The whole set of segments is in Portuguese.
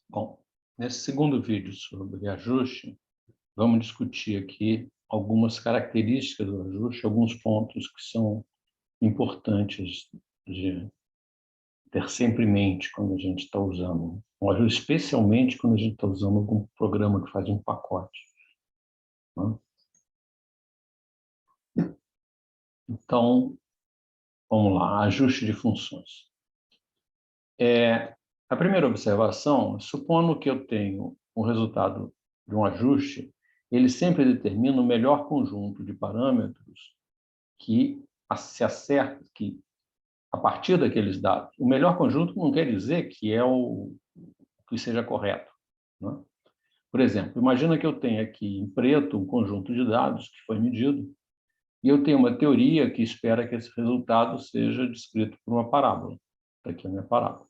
Bom, nesse segundo vídeo sobre ajuste, vamos discutir aqui algumas características do ajuste, alguns pontos que são importantes de ter sempre em mente quando a gente está usando o ajuste, especialmente quando a gente está usando algum programa que faz um pacote, né? Então, vamos lá, ajuste de funções. A primeira observação, supondo que eu tenho um resultado de um ajuste, ele sempre determina o melhor conjunto de parâmetros que se acerta, que a partir daqueles dados. O melhor conjunto não quer dizer que é o que seja correto, né? Por exemplo, imagina que eu tenho aqui em preto um conjunto de dados que foi medido, e eu tenho uma teoria que espera que esse resultado seja descrito por uma parábola. Está aqui a minha parábola.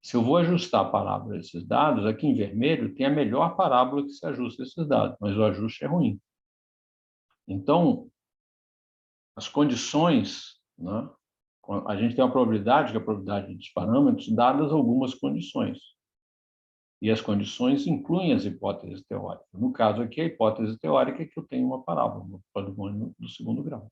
Se eu vou ajustar a parábola a esses dados, aqui em vermelho tem a melhor parábola que se ajusta a esses dados, mas o ajuste é ruim. Então, as condições, né? A gente tem uma probabilidade, que é a probabilidade dos parâmetros, dadas algumas condições. E as condições incluem as hipóteses teóricas. No caso aqui, a hipótese teórica é que eu tenho uma parábola, um polinômio do segundo grau.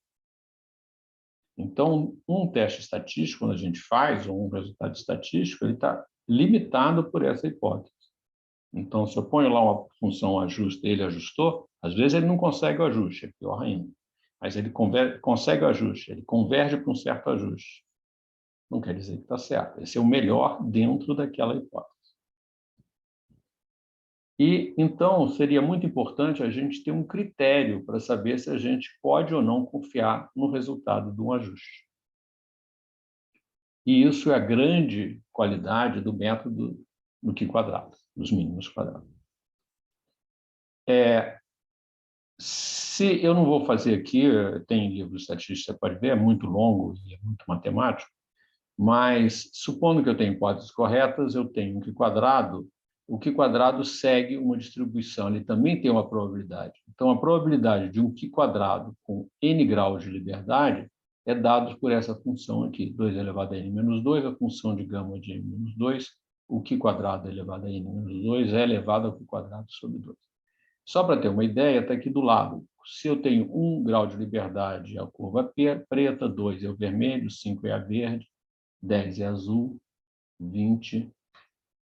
Então, um teste estatístico, quando a gente faz, ou um resultado estatístico, ele está limitado por essa hipótese. Então, se eu ponho lá uma função ajuste, ele ajustou, às vezes ele não consegue o ajuste, é pior ainda. Mas ele consegue o ajuste, ele converge para um certo ajuste. Não quer dizer que está certo. Esse é o melhor dentro daquela hipótese. E, então, seria muito importante a gente ter um critério para saber se a gente pode ou não confiar no resultado de um ajuste. E isso é a grande qualidade do método do Q quadrado, dos mínimos quadrados. Se eu não vou fazer aqui, tem livro de estatística, você pode ver, é muito longo e é muito matemático, mas supondo que eu tenho hipóteses corretas, eu tenho um Q quadrado, o Q quadrado segue uma distribuição, ele também tem uma probabilidade. Então, a probabilidade de um Q quadrado com n graus de liberdade é dado por essa função aqui, 2 elevado a n menos 2, a função de gama de n menos 2, o Q quadrado elevado a n menos 2 é elevado ao Q quadrado sobre 2. Só para ter uma ideia, está aqui do lado. Se eu tenho 1 grau de liberdade, a curva é preta, 2 é o vermelho, 5 é a verde, 10 é azul, 20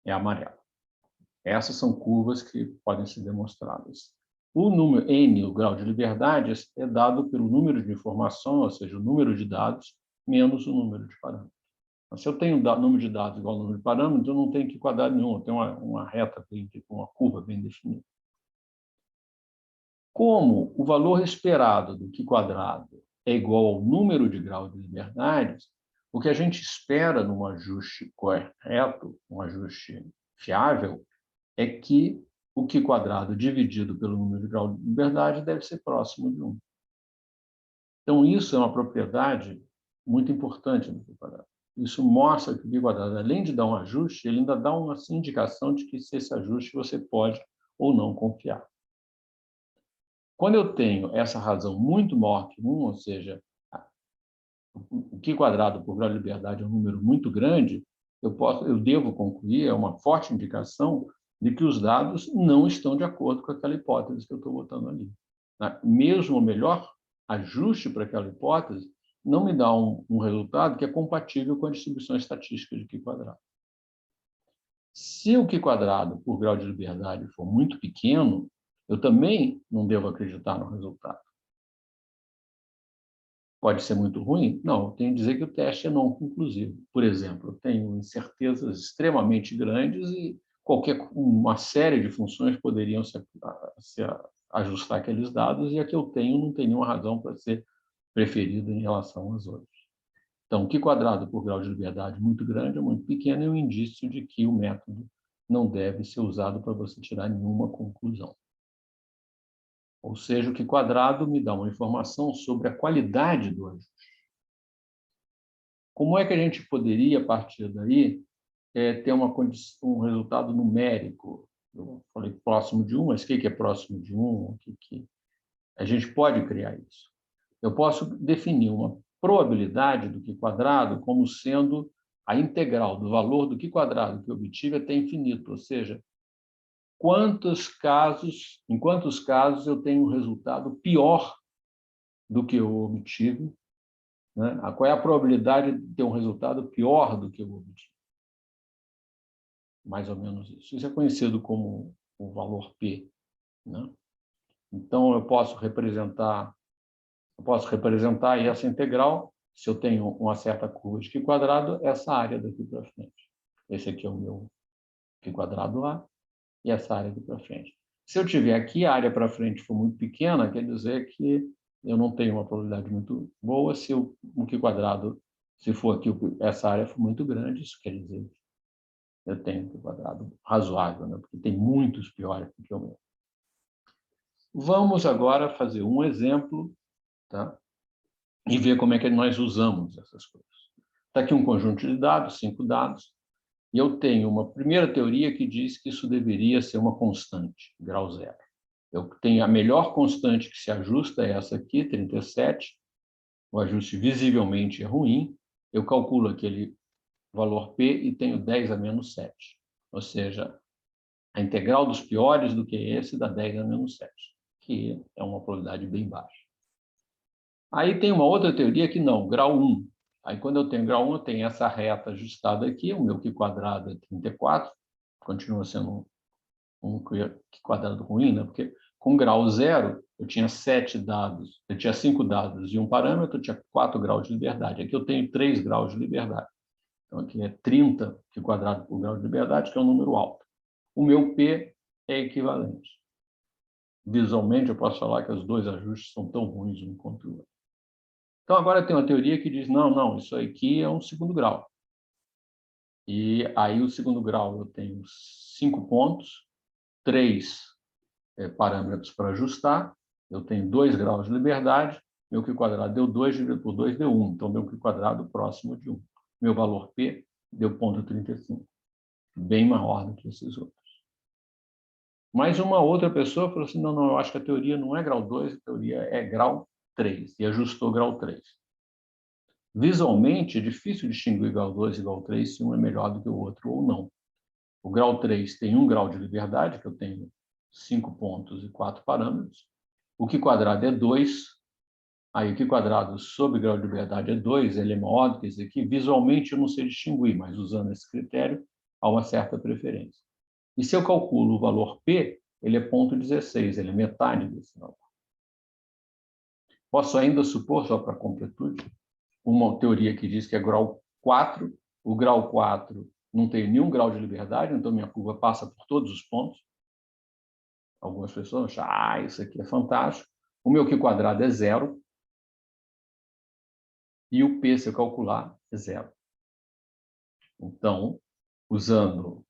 é amarelo. Essas são curvas que podem ser demonstradas. O número n, o grau de liberdade, é dado pelo número de informação, ou seja, o número de dados, menos o número de parâmetros. Então, se eu tenho número de dados igual ao número de parâmetros, eu não tenho que quadrado nenhum, eu tenho uma reta, uma curva bem definida. Como o valor esperado do Q quadrado é igual ao número de graus de liberdade, o que a gente espera num ajuste correto, um ajuste fiável, é que o Q quadrado dividido pelo número de graus de liberdade deve ser próximo de 1. Então, isso é uma propriedade muito importante do Q quadrado. Isso mostra que o Q quadrado, além de dar um ajuste, ele ainda dá uma indicação de que se esse ajuste você pode ou não confiar. Quando eu tenho essa razão muito maior que 1, ou seja, o Q quadrado por grau de liberdade é um número muito grande, eu devo concluir, é uma forte indicação de que os dados não estão de acordo com aquela hipótese que eu estou botando ali. Mesmo o melhor ajuste para aquela hipótese não me dá um resultado que é compatível com a distribuição estatística de Q quadrado. Se o Q quadrado por grau de liberdade for muito pequeno, eu também não devo acreditar no resultado. Pode ser muito ruim? Não, eu tenho que dizer que o teste é não conclusivo. Por exemplo, eu tenho incertezas extremamente grandes e uma série de funções poderiam se ajustar aqueles dados e a que eu tenho não tem nenhuma razão para ser preferida em relação às outras. Então, Q quadrado por grau de liberdade muito grande ou muito pequeno é um indício de que o método não deve ser usado para você tirar nenhuma conclusão. Ou seja, o Q quadrado me dá uma informação sobre a qualidade do ajuste. Como é que a gente poderia, a partir daí, ter um resultado numérico? Eu falei próximo de 1, mas o que é próximo de 1? A gente pode criar isso. Eu posso definir uma probabilidade do Q quadrado como sendo a integral do valor do quadrado que eu obtive até infinito, ou seja, em quantos casos eu tenho um resultado pior do que eu obtive, né? Qual é a probabilidade de ter um resultado pior do que eu obtive? Mais ou menos isso. Isso é conhecido como o valor P, né? Então, eu posso representar essa integral, se eu tenho uma certa curva de π quadrado, essa área daqui para frente. Esse aqui é o meu π quadrado lá, e essa área daqui para frente. Se eu tiver aqui, a área para frente for muito pequena, quer dizer que eu não tenho uma probabilidade muito boa. Se o π quadrado, se for aqui, essa área for muito grande, isso quer dizer que eu tenho um π quadrado razoável, né? Porque tem muitos piores do que o meu. Vamos agora fazer um exemplo, tá? E ver como é que nós usamos essas coisas. Está aqui um conjunto de dados, 5 dados, e eu tenho uma primeira teoria que diz que isso deveria ser uma constante, grau zero. Eu tenho a melhor constante que se ajusta, é essa aqui, 37. O ajuste visivelmente é ruim. Eu calculo aquele valor P e tenho 10 a menos 7. Ou seja, a integral dos piores do que esse dá 10 a menos 7, que é uma probabilidade bem baixa. Aí tem uma outra teoria que não, grau 1. Aí, quando eu tenho grau 1, eu tenho essa reta ajustada aqui, o meu π quadrado é 34, continua sendo um π quadrado ruim, né? Porque com grau 0, eu tinha 7 dados, eu tinha 5 dados e um parâmetro, eu tinha 4 graus de liberdade. Aqui eu tenho 3 graus de liberdade. Então, aqui é 30 π quadrado por grau de liberdade, que é um número alto. O meu P é equivalente. Visualmente, eu posso falar que os dois ajustes são tão ruins um contra o outro. Então, agora tem uma teoria que diz, não, isso aqui é um segundo grau. E aí, o segundo grau, eu tenho 5 pontos, 3 parâmetros para ajustar, eu tenho 2 graus de liberdade, meu π quadrado deu 2, dividido por 2 deu 1, então meu π quadrado próximo de 1. Meu valor P deu 0,35, bem maior do que esses outros. Mas uma outra pessoa falou assim, não, eu acho que a teoria não é grau 2, a teoria é grau 3, e ajustou grau 3. Visualmente, é difícil distinguir grau 2 e grau 3 se um é melhor do que o outro ou não. O grau 3 tem 1 grau de liberdade, que eu tenho 5 pontos e 4 parâmetros. O π quadrado é 2. Aí o π quadrado sobre grau de liberdade é 2, ele é maior do que esse aqui. Visualmente eu não sei distinguir, mas usando esse critério, há uma certa preferência. E se eu calculo o valor P, ele é 0,16, ele é metade desse valor. Posso ainda supor, só para completude, uma teoria que diz que é grau 4. O grau 4 não tem nenhum grau de liberdade, então minha curva passa por todos os pontos. Algumas pessoas acham, isso aqui é fantástico. O meu π quadrado é 0. E o P, se eu calcular, é 0. Então, usando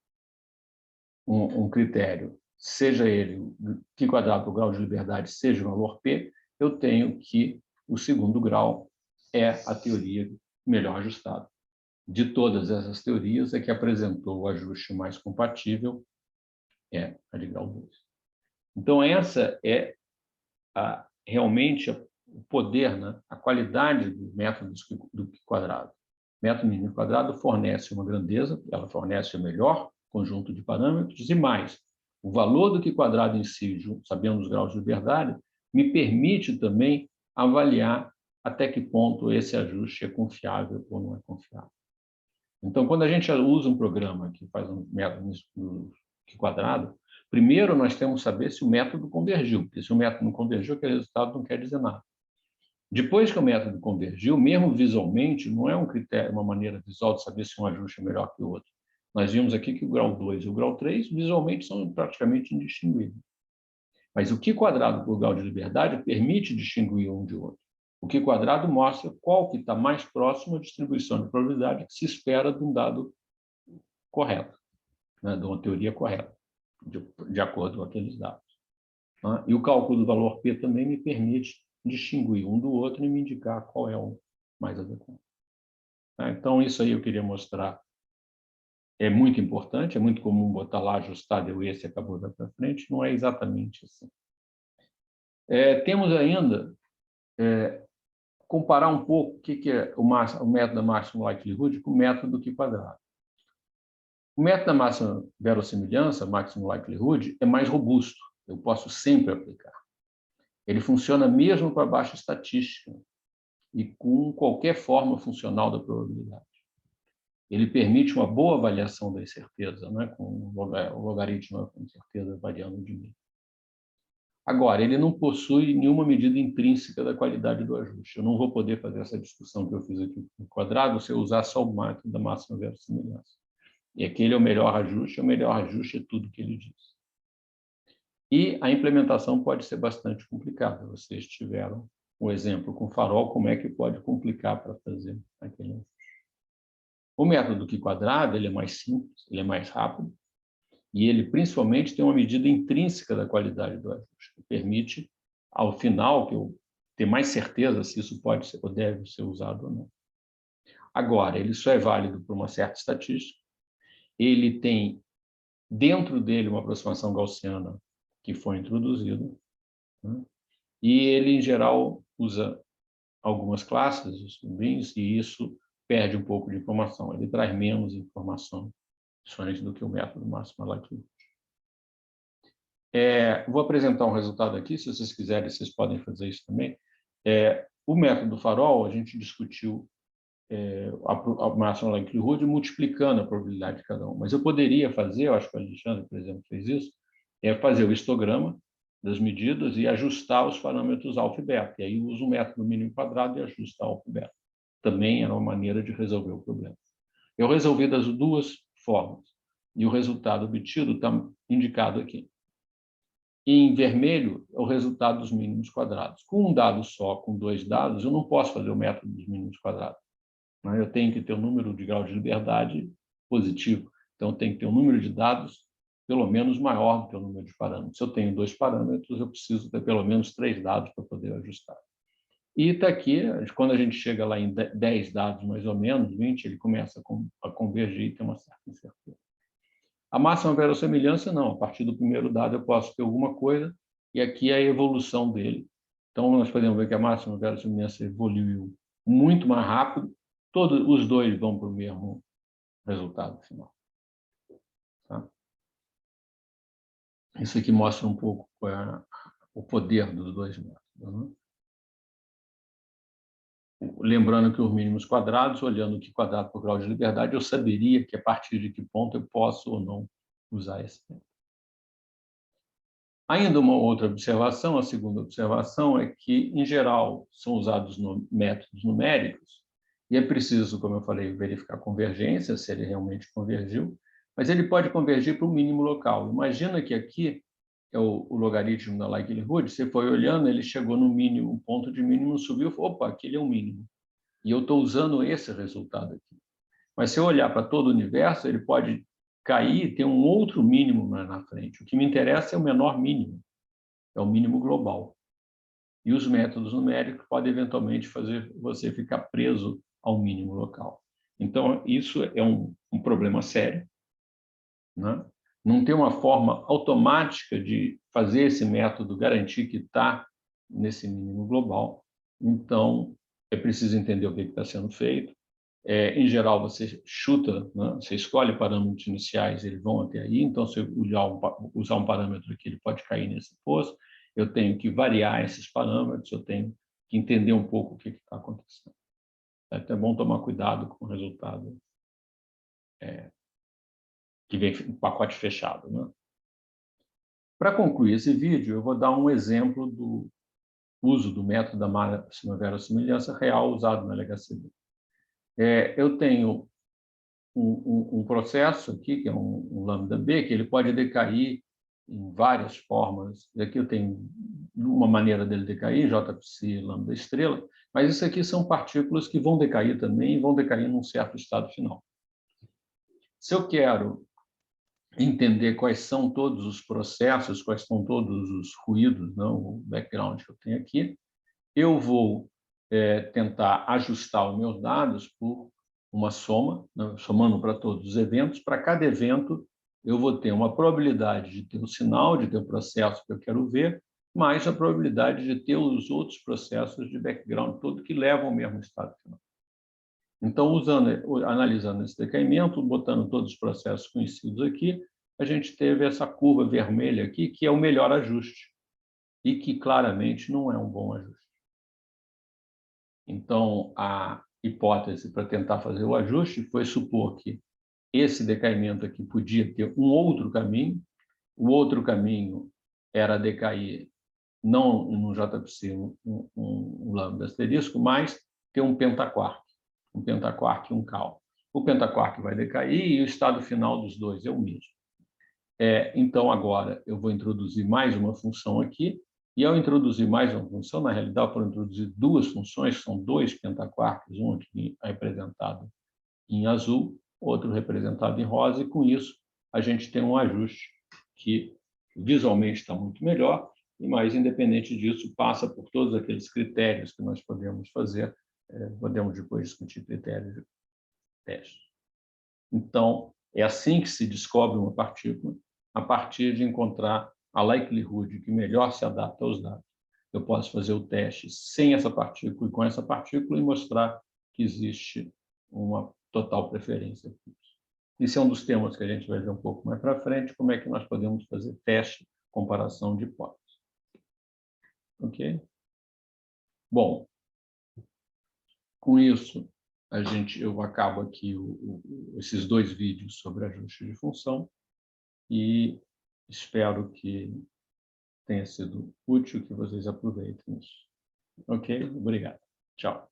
um critério, seja ele π quadrado por grau de liberdade, seja o valor P, eu tenho que o segundo grau é a teoria melhor ajustada. De todas essas teorias, a que apresentou o ajuste mais compatível é a de grau 2. Então, essa é realmente o poder, né? A qualidade do método do π quadrado. O método mínimo quadrado fornece uma grandeza, ela fornece o melhor conjunto de parâmetros e mais. O valor do π quadrado em si, sabendo os graus de liberdade, me permite também avaliar até que ponto esse ajuste é confiável ou não é confiável. Então, quando a gente usa um programa que faz um método do π quadrado, primeiro nós temos que saber se o método convergiu, porque se o método não convergiu, aquele resultado não quer dizer nada. Depois que o método convergiu, mesmo visualmente, não é um critério, uma maneira visual de saber se um ajuste é melhor que o outro. Nós vimos aqui que o grau 2 e o grau 3, visualmente, são praticamente indistinguíveis. Mas o π quadrado por grau de liberdade permite distinguir um de outro. O π quadrado mostra qual que está mais próximo à distribuição de probabilidade que se espera de um dado correto, né, de uma teoria correta, de acordo com aqueles dados. E o cálculo do valor P também me permite distinguir um do outro e me indicar qual é o mais adequado. Então, isso aí eu queria mostrar. É muito importante, é muito comum botar lá ajustado, deu esse, acabou para frente, não é exatamente assim. Temos ainda comparar um pouco o que é o método da máxima likelihood com o método do Q². O método da máxima verossimilhança, maximum likelihood, é mais robusto. Eu posso sempre aplicar. Ele funciona mesmo para baixa estatística e com qualquer forma funcional da probabilidade. Ele permite uma boa avaliação da incerteza, né, com o logaritmo da incerteza variando de meio. Agora, ele não possui nenhuma medida intrínseca da qualidade do ajuste. Eu não vou poder fazer essa discussão que eu fiz aqui no quadrado se eu usar só o método da máxima verossimilhança. E aquele é o melhor ajuste é tudo que ele diz. E a implementação pode ser bastante complicada. Vocês tiveram um exemplo com farol, como é que pode complicar para fazer aquele ajuste. O método Q², ele é mais simples, ele é mais rápido, e ele, principalmente, tem uma medida intrínseca da qualidade do ajuste, que permite, ao final, que eu ter mais certeza se isso pode ser ou deve ser usado ou não. Agora, ele só é válido por uma certa estatística, ele tem dentro dele uma aproximação gaussiana que foi introduzida, né? E ele, em geral, usa algumas classes, os bins, e isso perde um pouco de informação. Ele traz menos informações do que o método máximo likelihood. Vou apresentar um resultado aqui, se vocês quiserem, vocês podem fazer isso também. O método do farol, a gente discutiu a máxima likelihood multiplicando a probabilidade de cada um. Mas eu poderia fazer, eu acho que o Alexandre, por exemplo, fez isso, fazer o histograma das medidas e ajustar os parâmetros alfa e beta. E aí uso o método mínimo quadrado e ajusta alfa e beta. Também era uma maneira de resolver o problema. Eu resolvi das duas formas. E o resultado obtido está indicado aqui. Em vermelho, é o resultado dos mínimos quadrados. Com um dado só, com dois dados, eu não posso fazer o método dos mínimos quadrados. Eu tenho que ter um número de grau de liberdade positivo. Então, eu tenho que ter um número de dados pelo menos maior do que o número de parâmetros. Se eu tenho 2 parâmetros, eu preciso ter pelo menos 3 dados para poder ajustar. E está aqui, quando a gente chega lá em 10 dados, mais ou menos, 20, ele começa a convergir e ter uma certa incerteza. A máxima verossimilhança, não. A partir do primeiro dado, eu posso ter alguma coisa, e aqui é a evolução dele. Então, nós podemos ver que a máxima verossimilhança evoluiu muito mais rápido. Todos os dois vão para o mesmo resultado final. Tá? Isso aqui mostra um pouco o poder dos dois métodos. Né? Lembrando que os mínimos quadrados, olhando que quadrado por grau de liberdade, eu saberia que a partir de que ponto eu posso ou não usar esse método. Ainda uma outra observação, a segunda observação, é que, em geral, são usados métodos numéricos, e é preciso, como eu falei, verificar a convergência, se ele realmente convergiu, mas ele pode convergir para o mínimo local. Imagina que aqui é o logaritmo da likelihood, você foi olhando, ele chegou no mínimo, um ponto de mínimo, subiu, opa, aquele é o mínimo. E eu estou usando esse resultado aqui. Mas se eu olhar para todo o universo, ele pode cair e ter um outro mínimo na frente. O que me interessa é o menor mínimo, é o mínimo global. E os métodos numéricos podem eventualmente fazer você ficar preso ao mínimo local. Então, isso é um problema sério, né? Não tem uma forma automática de fazer esse método garantir que está nesse mínimo global. Então, é preciso entender o que está sendo feito. Em geral, você chuta, né? Você escolhe parâmetros iniciais, eles vão até aí. Então, se eu usar um parâmetro aqui, ele pode cair nesse poço. Eu tenho que variar esses parâmetros, eu tenho que entender um pouco o que está acontecendo. É até bom tomar cuidado com o resultado que vem em pacote fechado. Né? Para concluir esse vídeo, eu vou dar um exemplo do uso do método da máxima verossimilhança real usado na LHCb. Eu tenho um processo aqui, que é um lambda B, que ele pode decair em várias formas. Aqui eu tenho uma maneira dele decair, JPC lambda estrela, mas isso aqui são partículas que vão decair também e vão decair num certo estado final. Se eu quero entender quais são todos os processos, quais são todos os ruídos, não, o background que eu tenho aqui, eu vou tentar ajustar os meus dados por uma soma, né, somando para todos os eventos. Para cada evento, eu vou ter uma probabilidade de ter o sinal, de ter o processo que eu quero ver, mais a probabilidade de ter os outros processos de background todo que levam ao mesmo estado final. Então, analisando esse decaimento, botando todos os processos conhecidos aqui, a gente teve essa curva vermelha aqui, que é o melhor ajuste, e que claramente não é um bom ajuste. Então, a hipótese para tentar fazer o ajuste foi supor que esse decaimento aqui podia ter um outro caminho, o outro caminho era decair não no JPC, um lambda asterisco, mas ter um pentaquark e um cal. O pentaquark vai decair e o estado final dos dois é o mesmo. Então, agora, eu vou introduzir mais uma função aqui, e ao introduzir mais uma função, na realidade, eu vou introduzir duas funções, são dois pentaquarks, um aqui representado em azul, outro representado em rosa, e com isso a gente tem um ajuste que visualmente está muito melhor, mas, independente disso, passa por todos aqueles critérios que nós podemos fazer, podemos depois discutir critérios de teste. Então, é assim que se descobre uma partícula, a partir de encontrar a likelihood que melhor se adapta aos dados. Eu posso fazer o teste sem essa partícula e com essa partícula e mostrar que existe uma total preferência. Esse é um dos temas que a gente vai ver um pouco mais para frente, como é que nós podemos fazer teste, comparação de hipóteses. Ok? Bom, com isso, eu acabo aqui esses dois vídeos sobre ajuste de função e espero que tenha sido útil, que vocês aproveitem isso. Ok? Obrigado. Tchau.